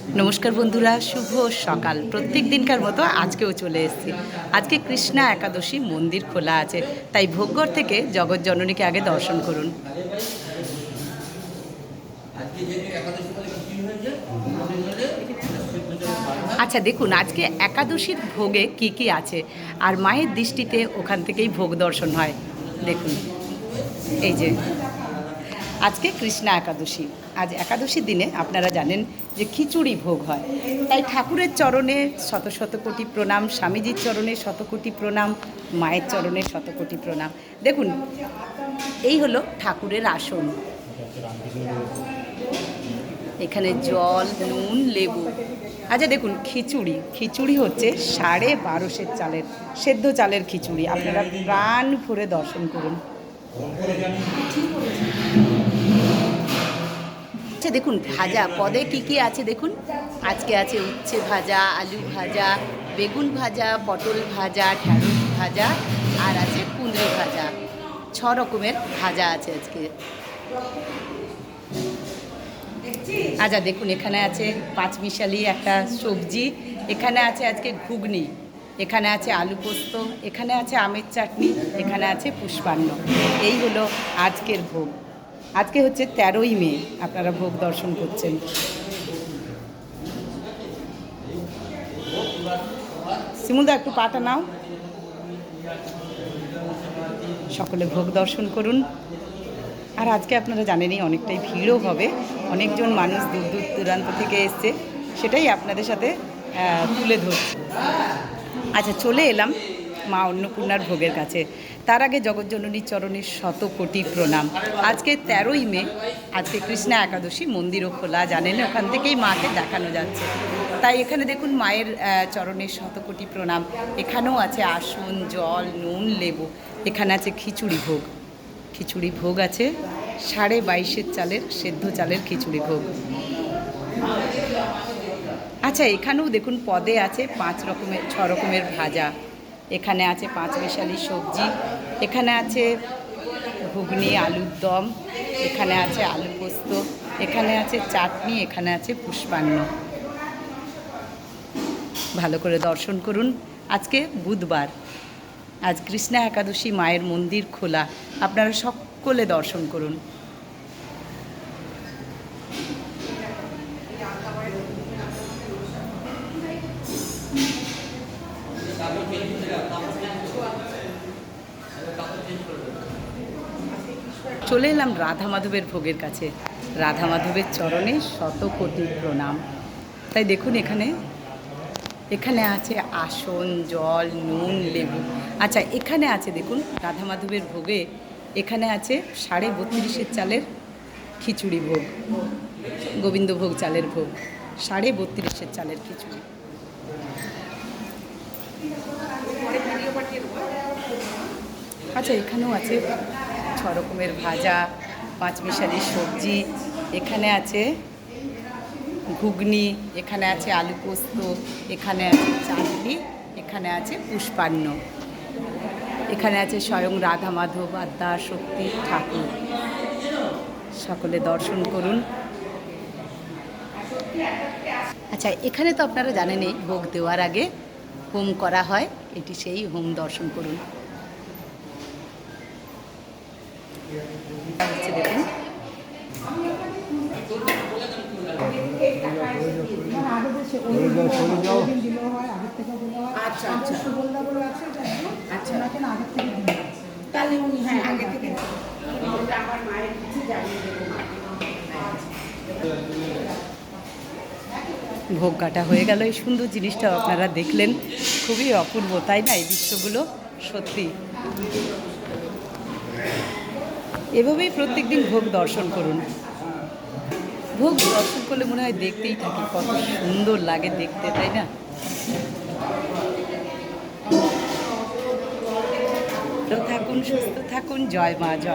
নমস্কার বন্ধুরা, শুভ সকাল। প্রত্যেক দিনকার মতো আজকেও চলে এসেছি। আজকে কৃষ্ণা একাদশী, মন্দির খোলা আছে, তাই ভোগঘর থেকে জগৎজননীকে আগে দর্শন করুন। আচ্ছা দেখুন, আজকে একাদশীর ভোগে কি কি আছে, আর মায়ের দৃষ্টিতে ওখান থেকেই ভোগ দর্শন হয়। দেখুন, এই যে আজকে কৃষ্ণা একাদশী। আজ একাদশীর দিনে আপনারা জানেন যে খিচুড়ি ভোগ হয়, তাই ঠাকুরের চরণে শত শত কোটি প্রণাম, স্বামীজির চরণে শত কোটি প্রণাম, মায়ের চরণে শত কোটি প্রণাম। দেখুন, এই হলো ঠাকুরের আসন। এখানে জল, নুন, লেবু। আচ্ছা দেখুন, খিচুড়ি হচ্ছে 1250 চালের, সেদ্ধ চালের খিচুড়ি। আপনারা প্রাণ ভরে দর্শন করুন। আচ্ছা দেখুন, ভাজা পদে কি কি আছে দেখুন। আজকে আছে উচ্ছে ভাজা, আলু ভাজা, বেগুন ভাজা, পটল ভাজা, ঢ্যাঁড়স ভাজা, আর আছে কুঁদরি ভাজা। 6 রকমের ভাজা আছে আজকে। আচ্ছা দেখুন, এখানে আছে পাঁচমিশালি একটা সবজি, এখানে আছে আজকে ঘুগনি, এখানে আছে আলু পোস্ত, এখানে আছে আমের চাটনি, এখানে আছে পুষ্পান্ন। এই হলো আজকের ভোগ। আজকে হচ্ছে 13ই মে, আপনারা ভোগ দর্শন করছেন। সিমুদা একটু পাটা নাও। সকলে ভোগ দর্শন করুন। আর আজকে আপনারা জানেনই অনেকটাই ভিড়ও হবে, অনেকজন মানুষ দূর দূর দূরান্ত থেকে এসছে, সেটাই আপনাদের সাথে তুলে ধরছি। আচ্ছা, চলে এলাম মা অন্নপূর্ণার ভোগের কাছে। তার আগে জগৎজননীর চরণে শত কোটি প্রণাম। আজকে 13ই মে, আজকে কৃষ্ণা একাদশী, মন্দিরও খোলা, জানেন ওখান থেকেই মাকে দেখানো যাচ্ছে। তাই এখানে দেখুন মায়ের চরণে শত কোটি প্রণাম। এখানেও আছে আসন, জল, নুন, লেবু। এখানে আছে খিচুড়ি ভোগ আছে 22.5 চালের, সেদ্ধ চালের খিচুড়ি ভোগ। আচ্ছা, এখানেও দেখুন পদে আছে 6 রকমের ভাজা। এখানে আছে পাঁচমিশালি সবজি, এখানে আছে ঘুগনি, আলুর দম, এখানে আছে আলু পোস্ত, এখানে আছে চাটনি, এখানে আছে পুষ্পান্ন। ভালো করে দর্শন করুন। আজকে বুধবার, আজ কৃষ্ণা একাদশী, মায়ের মন্দির খোলা, আপনারা সকলে দর্শন করুন। চলে এলাম রাধা মাধবের ভোগের কাছে। রাধা মাধবের চরণে শত কোটি প্রণাম। তাই দেখুন, এখানে আছে আসন, জল, নুন, লেবু। আচ্ছা, এখানে আছে দেখুন রাধা মাধবের ভোগে, এখানে আছে 32.5 চালের খিচুড়ি ভোগ, গোবিন্দভোগ চালের ভোগ, 32.5 চালের খিচুড়ি। আচ্ছা, এখানেও আছে 6 রকমের ভাজা, পাঁচমিশালি সবজি, এখানে আছে ঘুগনি, এখানে আছে আলু পোস্ত, এখানে আছে চাটনি, এখানে আছে পুষ্পান্ন, এখানে আছে স্বয়ং রাধা মাধব, আদ্যা শক্তি ঠাকুর। সকলে দর্শন করুন। আচ্ছা, এখানে তো আপনারা জানেনই ভোগ দেওয়ার আগে হোম করা হয়, এটি সেই হোম। দর্শন করুন। হচ্ছে দেখুন, ভোগ কাটা হয়ে গেল। এই সুন্দর জিনিসটাও আপনারা দেখলেন, খুবই অপূর্ব, তাই না? এই দৃশ্যগুলো সত্যি। এভাবেই প্রত্যেক দিন ভোগ দর্শন করুন। ভোগ দর্শন করলে মনে হয় দেখতেই থাকি, কত সুন্দর লাগে দেখতে, তাই না? থাকুন, সুস্থ থাকুন। জয় মা, জয়।